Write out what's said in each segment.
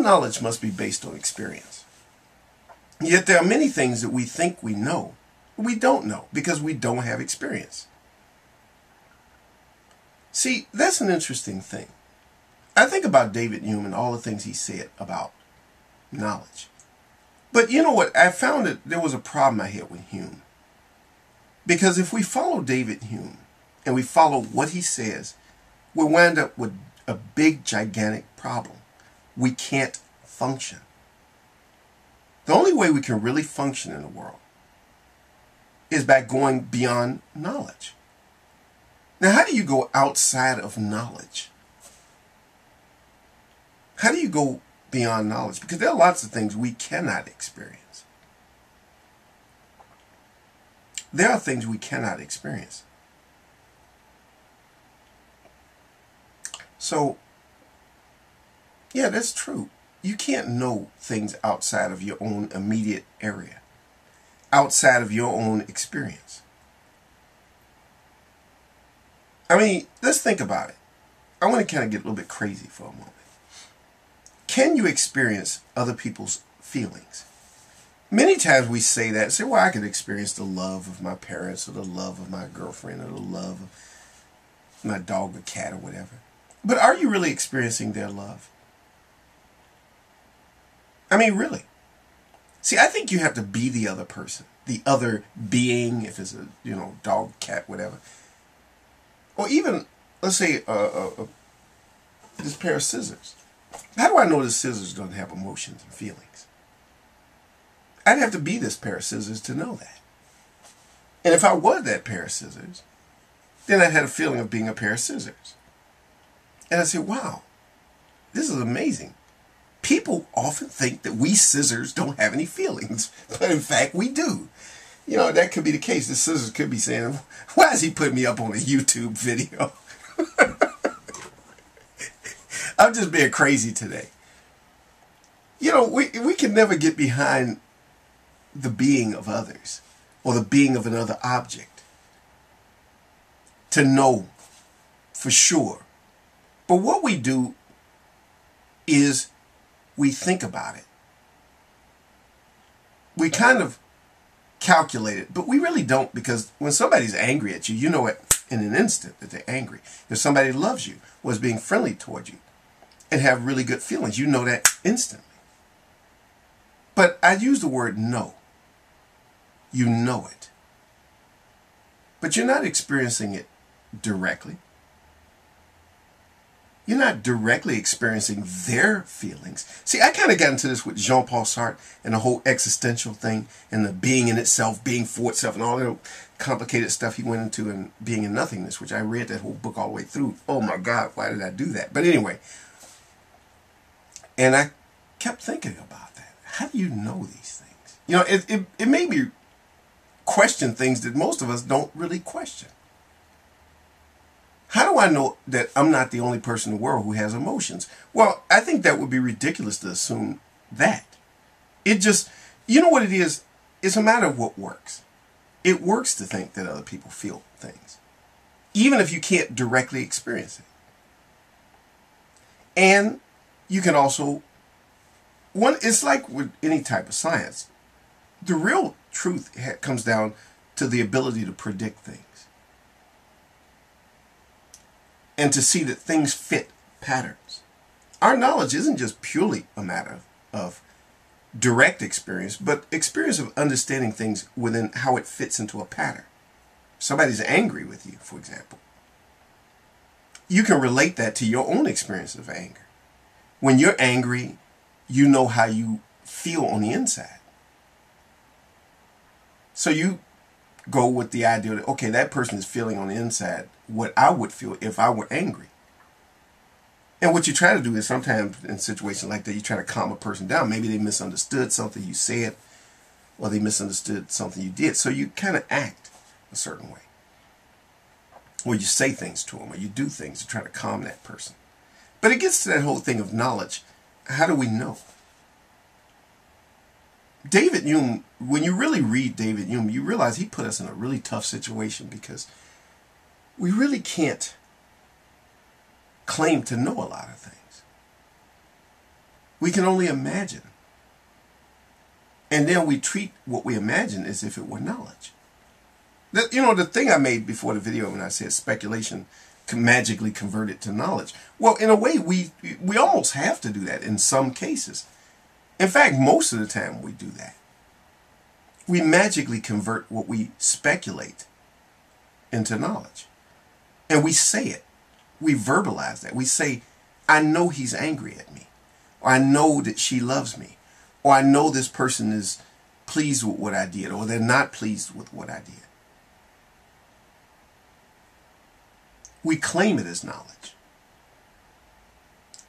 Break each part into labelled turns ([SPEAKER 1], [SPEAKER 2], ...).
[SPEAKER 1] knowledge must be based on experience. Yet there are many things that we think we know, but we don't know because we don't have experience. See, that's an interesting thing. I think about David Hume and all the things he said about knowledge. But you know what? I found that there was a problem I had with Hume. Because if we follow David Hume and we follow what he says, we wind up with a big, gigantic problem. We can't function. The only way we can really function in the world is by going beyond knowledge. Now, how do you go outside of knowledge? How do you go beyond knowledge? Because there are lots of things we cannot experience. There are things we cannot experience. So, yeah, that's true. You can't know things outside of your own immediate area, outside of your own experience. I mean, let's think about it. I want to kind of get a little bit crazy for a moment. Can you experience other people's feelings? Many times we say that, say, well, I could experience the love of my parents or the love of my girlfriend or the love of my dog or cat or whatever. But are you really experiencing their love? I mean, really. See, I think you have to be the other person, the other being, if it's a, dog, cat, whatever. Or even, let's say, this pair of scissors. How do I know this scissors don't have emotions and feelings? I'd have to be this pair of scissors to know that. And if I was that pair of scissors, then I had a feeling of being a pair of scissors. And I said, wow, this is amazing. People often think that we scissors don't have any feelings, but in fact we do. That could be the case. The scissors could be saying, why is he putting me up on a YouTube video? I'm just being crazy today. We can never get behind the being of others or the being of another object to know for sure. But what we do is we think about it. We kind of calculate it, but we really don't, because when somebody's angry at you, you know it in an instant that they're angry. If somebody loves you, was being friendly toward you, and have really good feelings, you know that instantly. But I use the word know. You know it. But you're not experiencing it directly. You're not directly experiencing their feelings. See, I kind of got into this with Jean-Paul Sartre and the whole existential thing and the being in itself, being for itself, and all that complicated stuff he went into, and being in nothingness, which I read that whole book all the way through. Oh my God, why did I do that? But anyway, and I kept thinking about that. How do you know these things? It made me question things that most of us don't really question. How do I know that I'm not the only person in the world who has emotions? Well, I think that would be ridiculous to assume that. It just, you know what it is? It's a matter of what works. It works to think that other people feel things, even if you can't directly experience it. And you can also, it's like with any type of science. The real truth comes down to the ability to predict things. And to see that things fit patterns. Our knowledge isn't just purely a matter of direct experience, but experience of understanding things within how it fits into a pattern. Somebody's angry with you, for example. You can relate that to your own experience of anger. When you're angry, you know how you feel on the inside. So you go with the idea that, okay, that person is feeling on the inside what I would feel if I were angry. And what you try to do is sometimes in situations like that, you try to calm a person down. Maybe they misunderstood something you said, or they misunderstood something you did. So you kind of act a certain way. Or you say things to them, or you do things to try to calm that person. But it gets to that whole thing of knowledge. How do we know? David Hume, when you really read David Hume, you realize he put us in a really tough situation, because we really can't claim to know a lot of things. We can only imagine. And then we treat what we imagine as if it were knowledge. The thing I made before the video when I said speculation can magically convert it to knowledge. Well, in a way, we almost have to do that in some cases. In fact, most of the time we do that. We magically convert what we speculate into knowledge. And we say it. We verbalize that. We say, I know he's angry at me. Or I know that she loves me. Or I know this person is pleased with what I did. Or they're not pleased with what I did. We claim it as knowledge.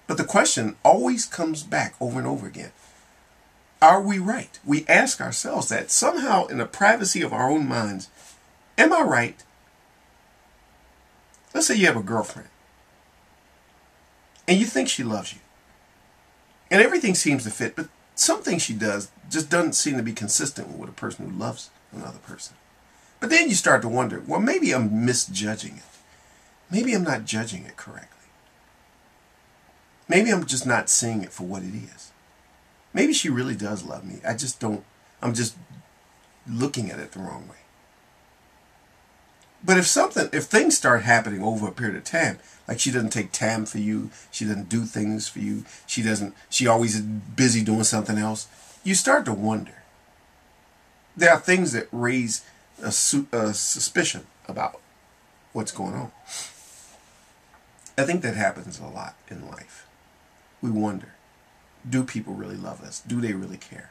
[SPEAKER 1] But the question always comes back over and over again. Are we right? We ask ourselves that somehow in the privacy of our own minds. Am I right? Let's say you have a girlfriend. And you think she loves you. And everything seems to fit. But something she does just doesn't seem to be consistent with a person who loves another person. But then you start to wonder, well, maybe I'm misjudging it. Maybe I'm not judging it correctly. Maybe I'm just not seeing it for what it is. Maybe she really does love me. I'm just looking at it the wrong way. But if things start happening over a period of time, like she doesn't take time for you, she doesn't do things for you, she always is busy doing something else, you start to wonder. There are things that raise a suspicion about what's going on. I think that happens a lot in life. We wonder, do people really love us? Do they really care?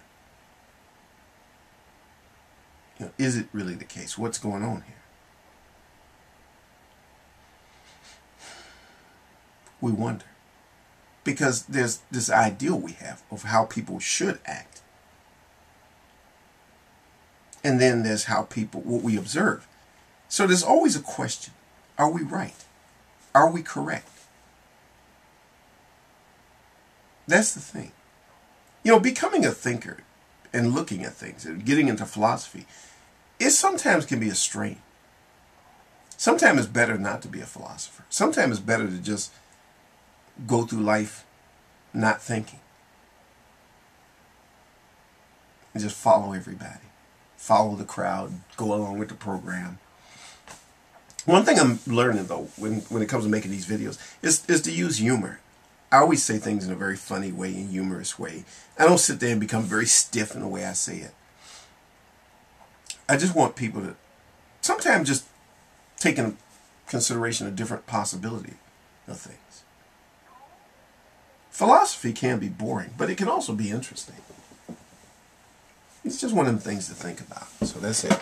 [SPEAKER 1] Is it really the case? What's going on here? We wonder. Because there's this ideal we have of how people should act. And then there's what we observe. So there's always a question. Are we right? Are we correct? That's the thing. Becoming a thinker and looking at things and getting into philosophy, it sometimes can be a strain. Sometimes it's better not to be a philosopher. Sometimes it's better to just go through life not thinking. And just follow everybody. Follow the crowd. Go along with the program. One thing I'm learning, though, when it comes to making these videos, is to use humor. I always say things in a very funny way, in a humorous way. I don't sit there and become very stiff in the way I say it. I just want people to sometimes just take into consideration a different possibility of things. Philosophy can be boring, but it can also be interesting. It's just one of them things to think about. So that's it.